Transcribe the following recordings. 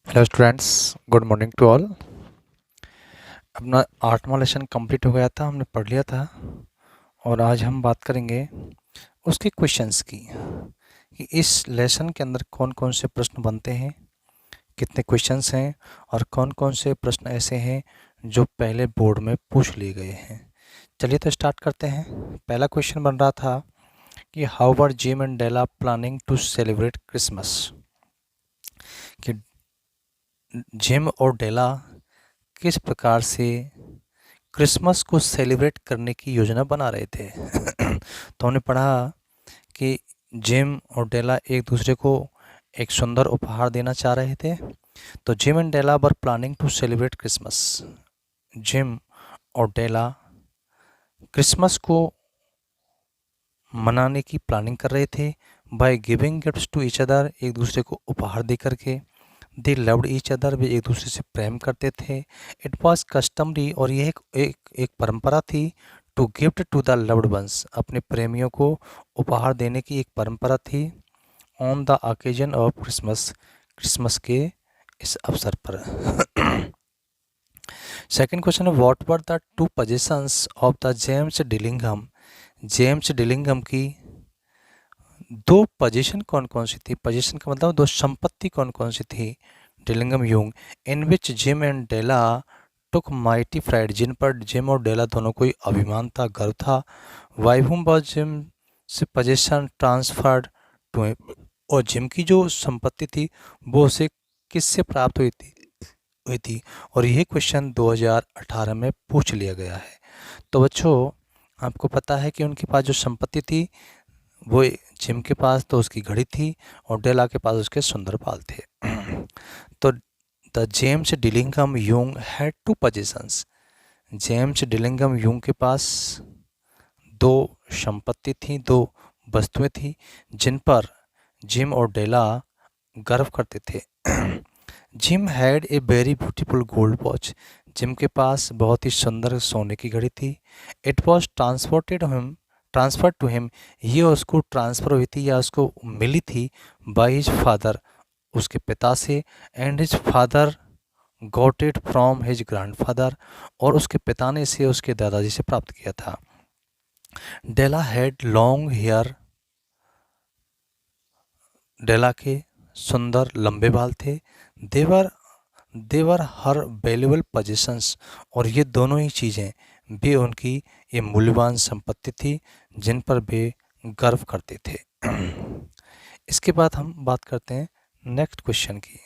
Hello students, good morning to all. अपना 8वां lesson complete हो गया था, हमने पढ़ लिया था। और आज हम बात करेंगे उसके क्वेश्चंस की कि इस लेसन के अंदर कौन कौन से प्रश्न बनते हैं, कितने क्वेश्चंस हैं और कौन कौन से प्रश्न ऐसे हैं जो पहले बोर्ड में पूछ लिए गए हैं। चलिए तो स्टार्ट करते हैं। पहला क्वेश्चन बन रहा था कि how were Jim and Della planning to celebrate Christmas. कि जिम और डेला किस प्रकार से क्रिसमस को सेलिब्रेट करने की योजना बना रहे थे। तो हमने पढ़ा कि जिम और डेला एक दूसरे को एक सुंदर उपहार देना चाह रहे थे। तो Jim and Della were planning to celebrate Christmas. Jim और डेला क्रिसमस को मनाने की प्लानिंग कर रहे थे by giving gifts to each other, एक दूसरे को उपहार दे करके। दे लव्ड ईच अदर, वे एक दूसरे से प्रेम करते थे। इट वॉज कस्टमरी, और यह एक परंपरा थी। To gift to the loved ones, अपने प्रेमियों को उपहार देने की एक परंपरा थी। On the occasion of Christmas, Christmas के इस अवसर पर। सेकेंड क्वेश्चन है what were the two possessions of the James Dillingham. James Dillingham की दो पोजीशन कौन कौन सी थी। पोजीशन का मतलब दो संपत्ति कौन कौन सी थी। Dillingham Young, in which Jim and Della took mighty pride, जिन पर जिम और डेला दोनों को अभिमान था, गर्व था। वाई हुम वाज जिम से पोजीशन ट्रांसफर्ड टू, और जिम की जो संपत्ति थी वो उसे किससे प्राप्त हुई थी। और यह क्वेश्चन 2018 में पूछ लिया गया है। तो बच्चों, आपको पता है कि उनके पास जो संपत्ति थी वो जिम के पास तो उसकी घड़ी थी और डेला के पास उसके सुंदर बाल थे। तो the James Dillingham Young had two possessions. James Dillingham Young के पास दो संपत्ति थी, दो वस्तुएं थी जिन पर जिम और डेला गर्व करते थे। Jim had a very beautiful gold watch, Jim के पास बहुत ही सुंदर सोने की घड़ी थी। It was transfer to him, ये उसको ट्रांसफ़र हुई थी या उसको मिली थी बाय हिज फादर, उसके पिता से। And his father got it from his grandfather, और उसके पिता ने इसे उसके दादाजी से प्राप्त किया था। डेला हैड लॉन्ग हेयर, डेला के सुंदर लंबे बाल थे। देवर देवर हर वैल्यूबल पोजीशंस, और ये दोनों ही चीज़ें भी उनकी ये मूल्यवान संपत्ति थी जिन पर वे गर्व करते थे। इसके बाद हम बात करते हैं नेक्स्ट क्वेश्चन की।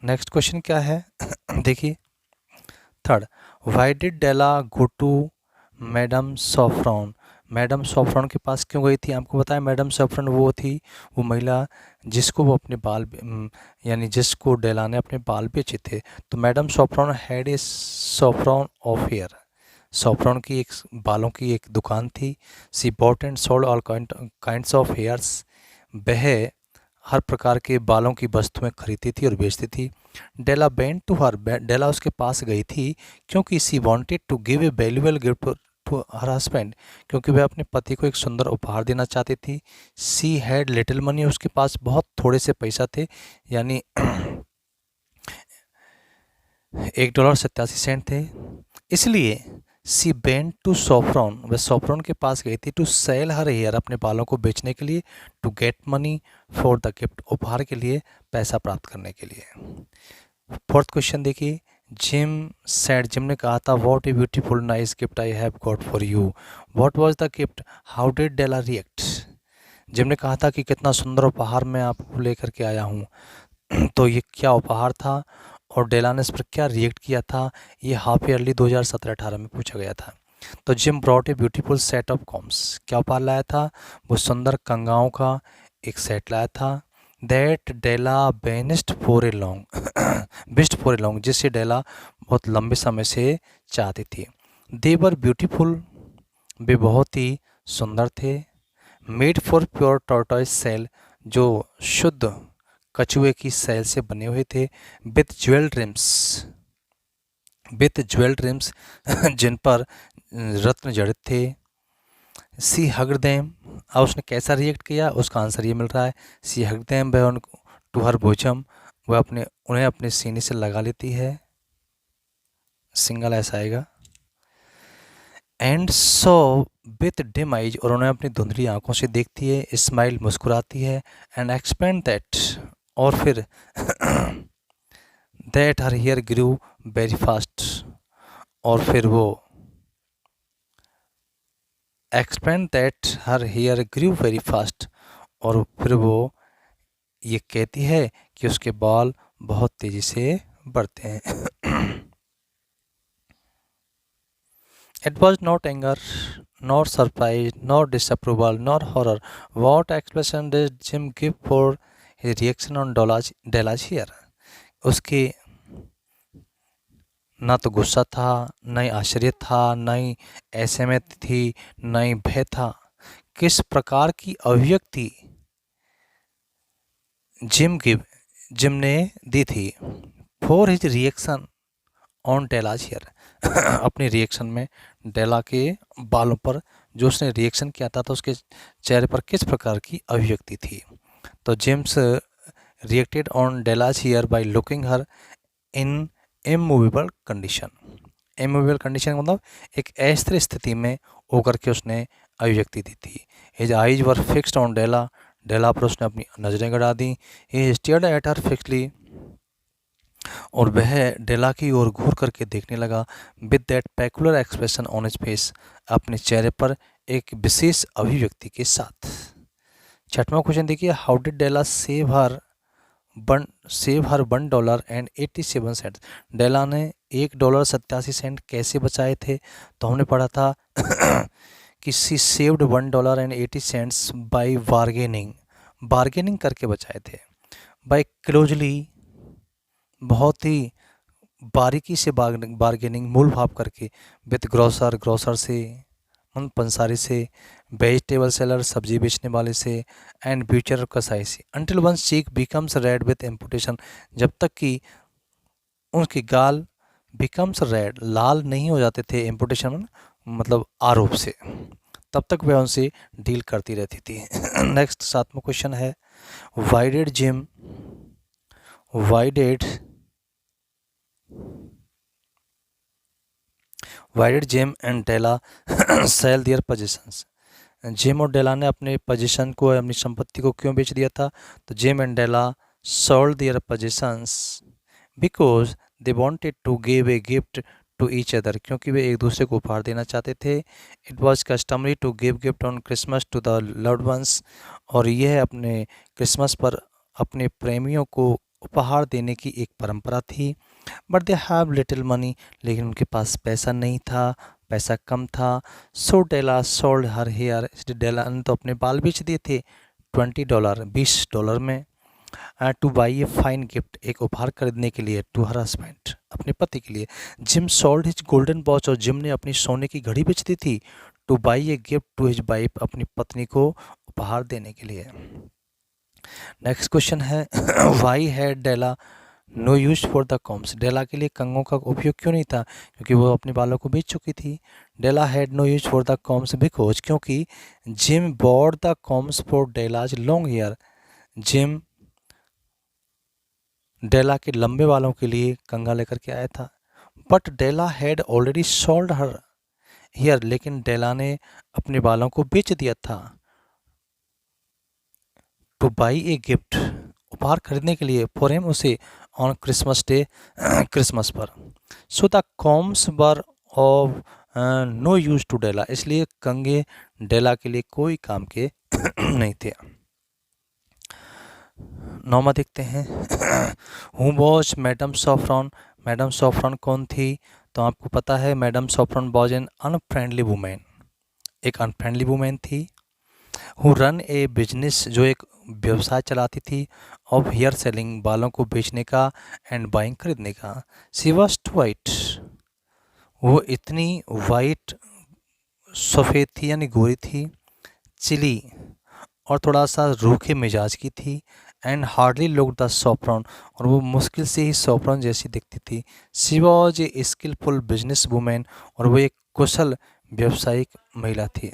नेक्स्ट क्वेश्चन क्या है देखिए। Third, why did Della go to madame Sofronie. Madam Sofronie के पास क्यों गई थी। आपको बताया मैडम सॉफ्रॉन वो थी, वो महिला जिसको वो अपने बाल यानी जिसको डेला ने अपने बाल बेचे थे। तो madame Sofronie had a Sofronie of hair, Sofronie की एक बालों की एक दुकान थी। She bought and sold all kinds of hairs, वह हर प्रकार के बालों की वस्तुएं खरीदती थी और बेचती थी। डेला बेंट टू हर, डेला उसके पास गई थी क्योंकि she wanted to give a valuable gift to her husband, क्योंकि वह अपने पति को एक सुंदर उपहार देना चाहती थी। सी हैड लिटिल मनी, उसके पास बहुत थोड़े से पैसा थे, यानी $1.87 थे। इसलिए सी बेंट टू सॉफ्रॉन, वह सॉफ्रॉन के पास गई थी टू सेल हर हेयर, अपने बालों को बेचने के लिए। To get money for the gift, उपहार के लिए पैसा प्राप्त करने के लिए। फोर्थ क्वेश्चन देखिए। जिम ने कहा था what a beautiful nice gift I have got for you. What was the gift, how did Della react. Jim ने कहा था कि कितना सुंदर उपहार मैं आपको लेकर के आया हूँ। तो ये क्या उपहार था और डेला ने इस पर क्या रिएक्ट किया था, ये हाफ ईयरली 2017-18 में पूछा गया था। तो Jim brought a beautiful set of combs, क्या उपहार लाया था, वो सुंदर कंगाओं का एक सेट लाया था। दैट डेला बेनिस्ट फॉर ए लॉन्ग बिस्ट फॉर ए लॉन्ग, जिसे डेला बहुत लंबे समय से चाहती थी। देवर ब्यूटीफुल, वे बहुत ही सुंदर थे। Made for pure tortoise shell, जो शुद्ध कछुए की सेल से बने हुए थे। विथ ज्वेल रिम्स, जिन पर रत्न जड़ित थे। सी हग्ड देम, अब उसने कैसा रिएक्ट किया उसका आंसर ये मिल रहा है। सी हग्ड देम टू हर बोचम, वह उन्हें अपने सीने से लगा लेती है, सिंगल ऐसा आएगा। And so with dim eyes, और उन्हें अपनी धुंधली आंखों से देखती है, स्माइल मुस्कुराती है, एंड एक्सपेंड दैट, और फिर that her hair grew very fast, और फिर वो expand that her hair grew very fast, और फिर वो ये कहती है कि उसके बाल बहुत तेजी से बढ़ते हैं। It was not anger, nor surprise, nor disapproval, nor horror. What expression did Jim give for his reaction on Della's here? उसके ना तो गुस्सा था, न ही आश्चर्य था, न ही असहमति थी, न ही भय था। किस प्रकार की अभिव्यक्ति जिम ने दी थी? For his reaction on Della's hair, अपने रिएक्शन में डेला के बालों पर जो उसने रिएक्शन किया था, तो उसके चेहरे पर किस प्रकार की अभिव्यक्ति थी? तो James reacted on Della's hair by looking her in immovable condition. Immovable condition मतलब एक अस्थिर स्थिति में होकर के उसने अभिव्यक्ति दी थी। His eyes were fixed on Della, Della पर उसने अपनी नज़रें गड़ा दी। ही स्टेयर्ड एट हर फिक्सली, और वह डेला की ओर घूर करके देखने लगा। With that peculiar expression on his face, अपने चेहरे पर एक विशेष अभिव्यक्ति के साथ। छठवां क्वेश्चन देखिए, how did Della save her $1.87। Della ने $1.87 कैसे बचाए थे? तो हमने पढ़ा था कि सी सेव्ड $1.80 बाय बार्गेनिंग करके बचाए थे। बाय क्लोजली, बहुत ही बारीकी से बार्गेनिंग, मूल भाव करके। विथ ग्रोसर से, पंसारी से। वेजिटेबल सेलर, सब्जी बेचने वाले से। एंड ब्यूचर, कसाई से। Until one cheek becomes red with imputation, जब तक कि उनके गाल बिकम्स रेड, लाल नहीं हो जाते थे, इम्पुटेशन मतलब आरोप से, तब तक वह उनसे डील करती रहती थी। नेक्स्ट 7वां क्वेश्चन है, why did Jim and Della sell their possessions? Jim और डेला ने अपने पोजीशन को, अपनी संपत्ति को क्यों बेच दिया था? तो Jim and Della sold their possessions because they wanted to give a gift to each other, क्योंकि वे एक दूसरे को उपहार देना चाहते थे। It was customary to give gift on Christmas to the loved ones, और यह अपने क्रिसमस पर अपने प्रेमियों को उपहार देने की एक परंपरा थी। But they have little money, लेकिन उनके पास पैसा नहीं था, पैसा कम था। सो डेला सोल्ड हर हेयर, डेला ने तो अपने बाल बेच दिए थे $20 में। To buy a fine gift, एक उपहार खरीदने के लिए। टू हर हस्बैंड, अपने पति के लिए। Jim sold his golden watch, और जिम ने अपनी सोने की घड़ी बेच दी थी। To buy a gift to his wife, अपनी पत्नी को उपहार देने के लिए। नेक्स्ट क्वेश्चन है, why had Della no use for the combs? Della के लिए कंगों का उपयोग क्यों नहीं था? क्योंकि वो अपने बालों को बेच चुकी थी। Della had no use for the combs because, क्योंकि Jim bought the combs for Della's long hair, Jim Della के लंबे बालों के लिए कंघा लेकर के आया था। But Della had already sold her hair, लेकिन डेला ने अपने बालों को बेच दिया था। टू बाई ए गिफ्ट, उपहार खरीदने के लिए। फॉर हिम, उसे। ऑन क्रिसमस डे, क्रिसमस पर। So the combs were of no use to Della, इसलिए कंगे डेला के लिए कोई काम के नहीं थे। 9वां देखते हैं, who was madam Sofronie? Madam Sofronie कौन थी? तो आपको पता है, madam Sofronie was an unfriendly woman, एक अनफ्रेंडली वुमेन थी। हु रन ए बिजनेस, जो एक व्यवसाय चलाती थी। ऑफ हेयर सेलिंग, बालों को बेचने का। एंड बाइंग, खरीदने का। सी वॉज टू वाइट, वो इतनी वाइट, सफ़ेद थी यानी गोरी थी। चिली, और थोड़ा सा रूखे मिजाज की थी। And hardly look the Sofronie, और वो मुश्किल से ही सॉफ्रॉन जैसी दिखती थी। She was a skilful business women, और वो एक कुशल व्यावसायिक महिला थी।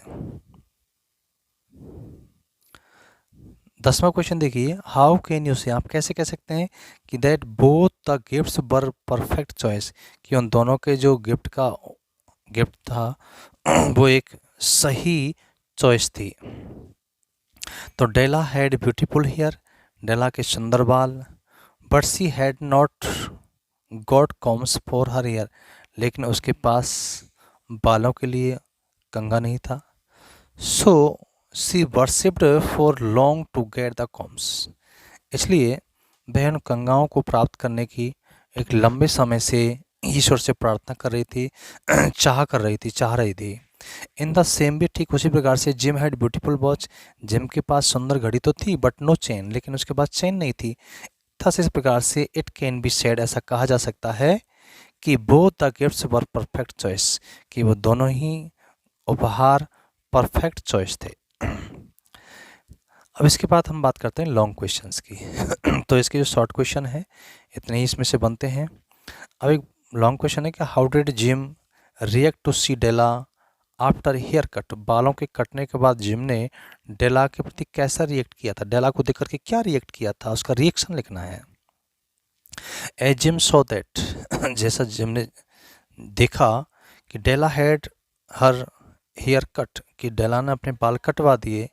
10वां क्वेश्चन देखिए, हाउ कैन यू से, आप कैसे कह सकते हैं कि that both the gifts were perfect choice, कि उन दोनों के जो गिफ्ट था वो एक सही चॉइस थी। तो Della had beautiful hair, Della के सुंदर बाल, but she had not got combs for her hair, लेकिन उसके पास बालों के लिए कंघा नहीं था। So she worshipped for long to get the combs, इसलिए वह उन कंगाओं को प्राप्त करने की एक लंबे समय से ईश्वर से प्रार्थना कर रही थी, चाह रही थी। इन द सेम भी, ठीक उसी प्रकार से, gym had beautiful watch, Jim के पास सुंदर घड़ी तो थी बट नो चेन, लेकिन उसके पास चेन नहीं थी। थस इस प्रकार से इट कैन बी सेड, ऐसा कहा जा सकता है कि both the gifts were perfect choice, कि वो दोनों ही उपहार परफेक्ट चॉइस थे। अब इसके बाद हम बात करते हैं लॉन्ग क्वेश्चंस की। तो इसके जो शॉर्ट क्वेश्चन है इतने ही इसमें से बनते हैं। अब एक लॉन्ग क्वेश्चन है कि how did Jim react to see Della after hair cut, बालों के कटने के बाद जिम ने डेला के प्रति कैसा रिएक्ट किया था, डेला को देख करके क्या रिएक्ट किया था, उसका रिएक्शन लिखना है। ए जिम सो दैट, जैसा जिम ने देखा कि Della had her hair cut, कि डेला ने अपने बाल कटवा दिए।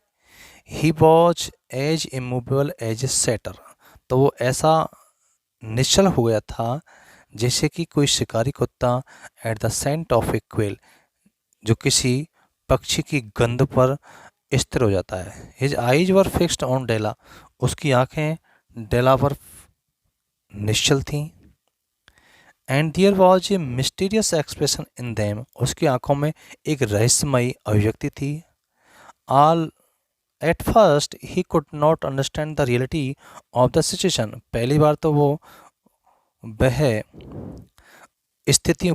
He was as immovable as a setter, तो वो ऐसा निश्चल हो गया था जैसे कि कोई शिकारी कुत्ता at the scent of a quail, जो किसी पक्षी की गंध पर स्थिर हो जाता है। His eyes were fixed on Della, उसकी आंखें डेला पर निश्चल थीं। And there was a mysterious expression in them, उसकी आंखों में एक रहस्यमयी अभिव्यक्ति थी। All at first he could not understand the reality of the situation, पहली बार तो वह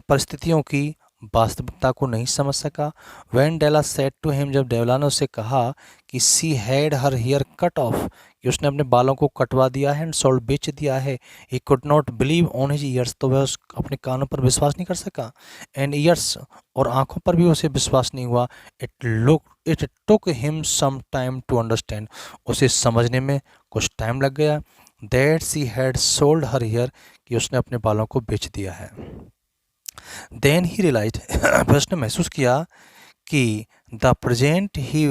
परिस्थितियों की वास्तविकता को नहीं समझ सका। When Della said to him, जब डेला ने उसे कहा कि she had her hair cut off, कि उसने अपने बालों को कटवा दिया है, एंड सोल्ड, बेच दिया है। ही could not believe on his years, तो वह अपने कानों पर विश्वास नहीं कर सका। एंड ईयर्स, और आंखों पर भी उसे विश्वास नहीं हुआ। It took him some time to understand, उसे समझने में कुछ टाइम लग गया। That she had sold her hair, कि उसने अपने बालों को बेच दिया है। देन ही रियलाइज्ड, फिर उसने महसूस किया कि the present he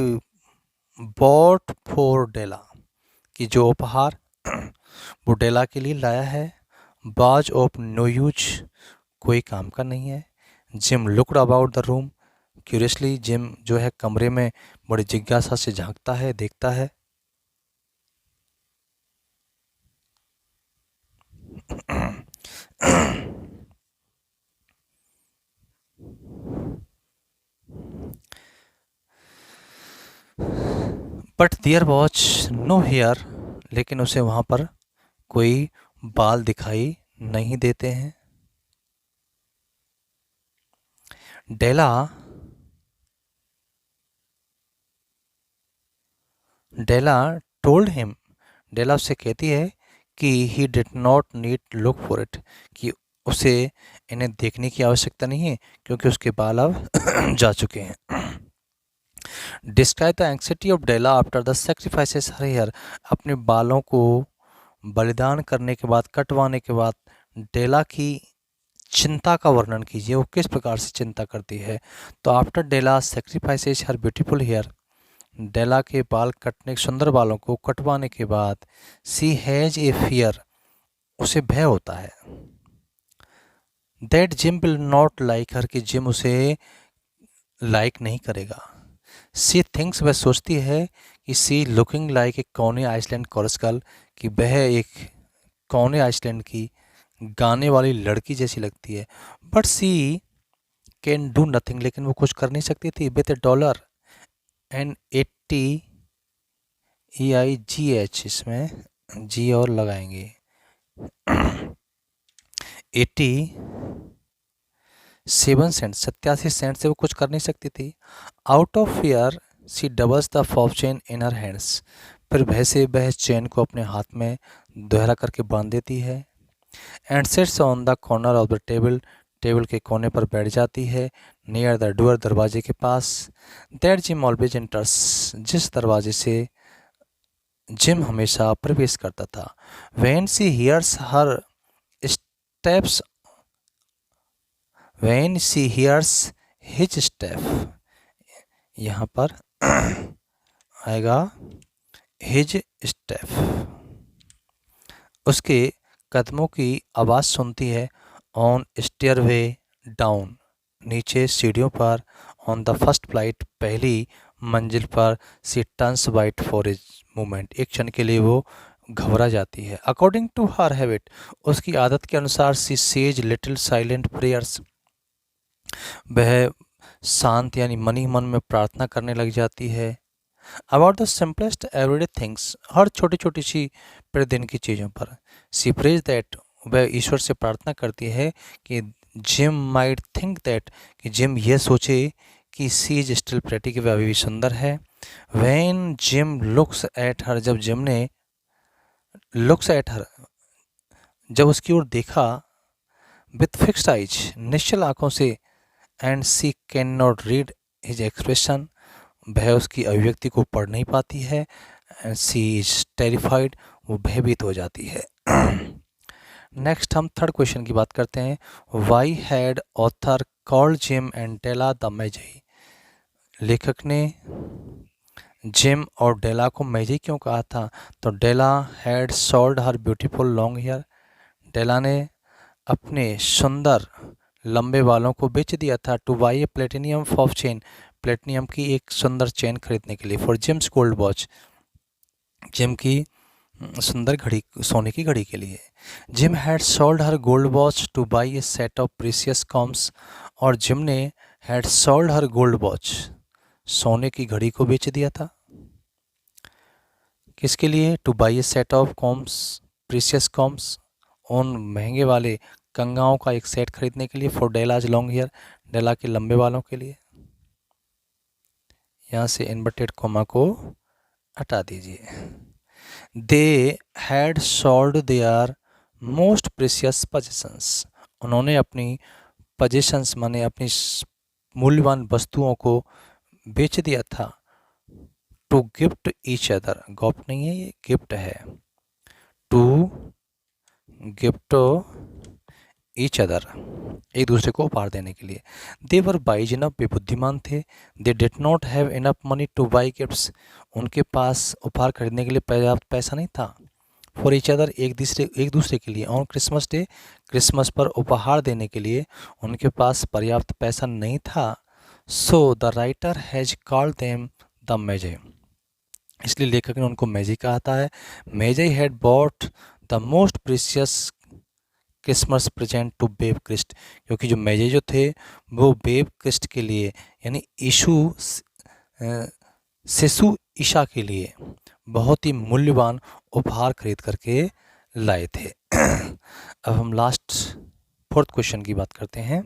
bought for Della, कि जो उपहार वो डेला के लिए लाया है, बाज ऑफ नो यूज, कोई काम का नहीं है। Gym looked about the room curiously, gym जो है कमरे में बड़ी जिज्ञासा से झांकता है, देखता है। But there watch no hair, लेकिन उसे वहाँ पर कोई बाल दिखाई नहीं देते हैं। डेला टोल्ड हिम, डेला उससे कहती है कि he did not need look for it, कि उसे इन्हें देखने की आवश्यकता नहीं है क्योंकि उसके बाल अब जा चुके हैं। Describe the anxiety of Della after the sacrifices her hair, अपने बालों को बलिदान करने के बाद, कटवाने के बाद डेला की चिंता का वर्णन कीजिए, वो किस प्रकार से चिंता करती है। तो आफ्टर डेला सेक्रीफाइसेस हर ब्यूटीफुल हेयर, डेला के बाल कटने, सुंदर बालों को कटवाने के बाद, सी हैज ए फियर, उसे भय होता है। That Jim will not like her, कि जिम उसे लाइक नहीं करेगा। सी थिंक्स, वह सोचती है कि सी लुकिंग लाइक ए कौने आइसलैंड कोरस गर्ल, कि वह एक कौने आइसलैंड की गाने वाली लड़की जैसी लगती है। But she can do nothing, लेकिन वो कुछ कर नहीं सकती थी। With a dollar and 80 EIGH, इसमें जी और लगाएंगे 87 सेंट, 87 सेंट से वो कुछ कर नहीं सकती थी। Out of fear she doubles the fob chain in her hands, फिर भय से वह चेन को अपने हाथ में दोहरा करके बांध देती है। And sits on the corner of the table, table के कोने पर बैठ जाती है। नियर द डोर, दरवाजे के पास। दैट जिम ऑलवेज एंटर्स, जिस दरवाजे से जिम हमेशा प्रवेश करता था। When she hears her steps, when she hears his step, यहाँ पर आएगा his step, उसके कदमों की आवाज़ सुनती है। ऑन स्टेयरवे डाउन, नीचे सीढ़ियों पर। ऑन द फर्स्ट फ्लाइट, पहली मंजिल पर। She turns white for his movement, एक क्षण के लिए वो घबरा जाती है। अकॉर्डिंग टू हर हैबिट, उसकी आदत के अनुसार। She says little silent prayers, वह शांत यानी मन ही मन में प्रार्थना करने लग जाती है। About the simplest everyday things, हर छोटी छोटी सी प्रतिदिन की चीज़ों पर। सी प्रेज दैट, वह ईश्वर से प्रार्थना करती है कि जिम माइट थिंक दैट, कि जिम यह सोचे कि सी इज स्टिल प्रेटी, कि वह अभी भी सुंदर है। When gym looks at her, जब जिम ने लुक्स एट हर, जब उसकी ओर देखा। विथ फिक्स्ड आइज, निश्चल आंखों से। And she can not read his expression, वह उसकी अभिव्यक्ति को पढ़ नहीं पाती है। सी इज टेरिफाइड, वो भयभीत हो जाती है। नेक्स्ट हम थर्ड क्वेश्चन की बात करते हैं। Why had author called Jim and Della the Magi, लेखक ने जिम और डेला को मैजी क्यों कहा था? तो Della had sold her beautiful long hair, Della ने अपने सुंदर लंबे बालों को बेच दिया था। To buy a platinum of chain, platinum की एक सुंदर चेन खरीदने के लिए। For Jim's gold watch, Jim की सुंदर घड़ी, सोने की घड़ी के लिए। Jim had sold her gold watch to buy a set of precious combs, और जिम ने had sold her gold watch, सोने की घड़ी को बेच दिया था। किसके लिए? To buy a set of combs, precious combs, उन महंगे वाले कंगाओं का एक सेट खरीदने के लिए। For Della's long hair, Della के लंबे बालों के लिए। यहाँ से इन्वर्टेड कोमा को हटा दीजिए। They had sold there most precious possessions, उन्होंने अपनी पोजेशंस माने अपनी मूल्यवान वस्तुओं को बेच दिया था। टू गिफ्ट ईच अदर, गॉफ्ट नहीं है ये, गिफ्ट है। टू गिफ्ट ईच अदर, एक दूसरे को उपहार देने के लिए। दे वर वाइज इनफ, वे बुद्धिमान थे। They did not have enough money two by gifts, उनके पास उपहार खरीदने के लिए पर्याप्त पैसा नहीं था। फॉर ईच अदर, एक दूसरे के लिए। ऑन क्रिसमस डे, क्रिसमस पर उपहार देने के लिए उनके पास पर्याप्त पैसा नहीं था। So the writer has called them the Magi, इसलिए लेखक ने उनको मैजी कहा है। Magi had bought the most precious Christmas present to babe Christ, क्योंकि जो मैजे जो थे वो बेब क्रिस्ट के लिए यानी शिशु ईशा के लिए बहुत ही मूल्यवान उपहार खरीद करके लाए थे। अब हम लास्ट फोर्थ क्वेश्चन की बात करते हैं।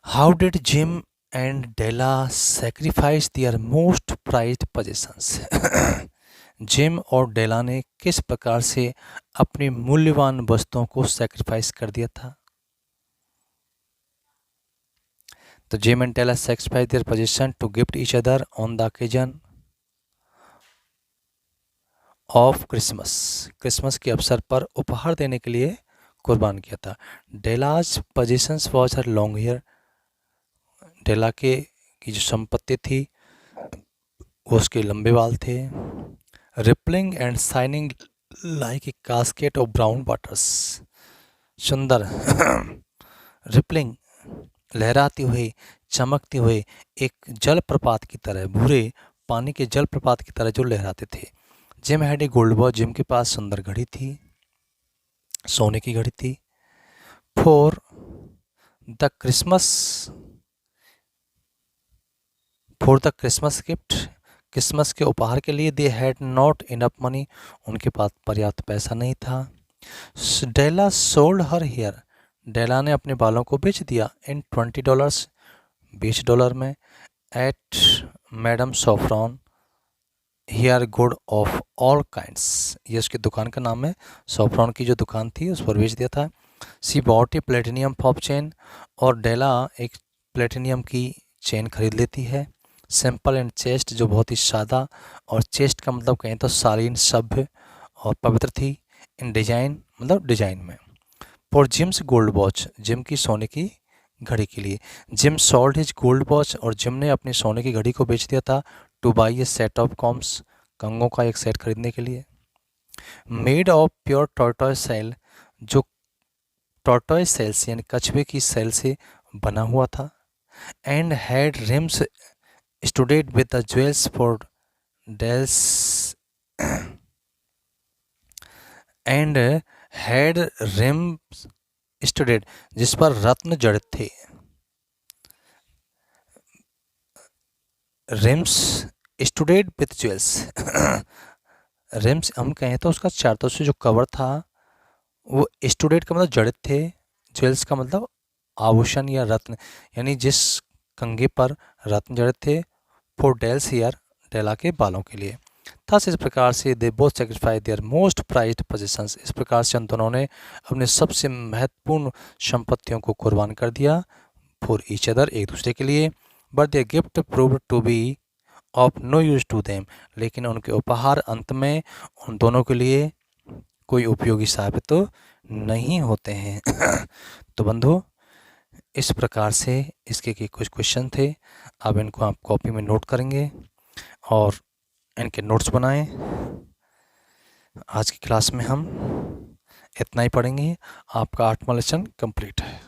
How did Jim and Della sacrifice their most prized possessions, Jim और डेला ने किस प्रकार से अपनी मूल्यवान वस्तुओं को सेक्रीफाइस कर दिया था? तो Jim and Della sacrifice their possession to gift each other on the occasion of Christmas, Christmas के अवसर पर उपहार देने के लिए कुर्बान किया था। Della's possessions was her long hair, Della की जो संपत्ति थी वो उसके लंबे बाल थे। Rippling and shining like a cascade of brown waters, सुंदर रिपलिंग, लहराती हुई, चमकती हुई एक जलप्रपात की तरह, भूरे पानी के जलप्रपात की तरह जो लहराते थे। Jim had A gold watch, Jim के पास सुंदर घड़ी थी, सोने की घड़ी थी। For the Christmas gift, Christmas के उपहार के लिए। They had not enough money, उनके पास पर्याप्त पैसा नहीं था। डेला सोल्ड हर हेयर, डेला ने अपने बालों को बेच दिया। इन $20, $20 में। At madam Sofronie hair goods of all kinds, ये उसकी दुकान का नाम है, सॉफ्रॉन की जो दुकान थी उस पर बेच दिया था। She bought a platinum fob chain, और डेला एक प्लेटिनियम की चेन खरीद लेती है। सिंपल एंड चेस्ट जो बहुत ही सादा, और चेस्ट का मतलब कहें तो शालीन, सभ्य और पवित्र थी। इन डिजाइन मतलब डिजाइन में। For Jim's gold watch, Jim की सोने की घड़ी के लिए। Jim sold his gold watch, और जिम ने अपनी सोने की घड़ी को बेच दिया था। To buy a set of combs, कंगों का एक सेट खरीदने के लिए। Made of pure tortoise shell, जो टॉर्टॉइस सेल से यानी कछुए की सेल से बना हुआ था। And had rims स्टूडेड with the jewels for Della's, and had rims studded, जिस पर रत्न जड़ित थे। Rims studded with jewels, rims हम कहें तो उसका चारों तरफ से जो कवर था वो स्टूडेंट का मतलब जड़ित थे, ज्वेल्स का मतलब आभूषण या रत्न, यानी जिस कंगे पर रत्न जड़ित थे। फॉर डेल्स हेयर, डेला के बालों के लिए। थस इस प्रकार से they both sacrifice their most prized possessions, इस प्रकार से उन दोनों ने अपने सबसे महत्वपूर्ण संपत्तियों को कुर्बान कर दिया फॉर ईच अदर, एक दूसरे के लिए। But their gift proved to be of no use to them, लेकिन उनके उपहार अंत में उन दोनों के लिए कोई उपयोगी साबित तो नहीं होते हैं। तो बंधु, इस प्रकार से इसके के कुछ क्वेश्चन थे। अब इनको आप कॉपी में नोट करेंगे और इनके नोट्स बनाएं। आज की क्लास में हम इतना ही पढ़ेंगे। आपका 8वां लेसन कंप्लीट है।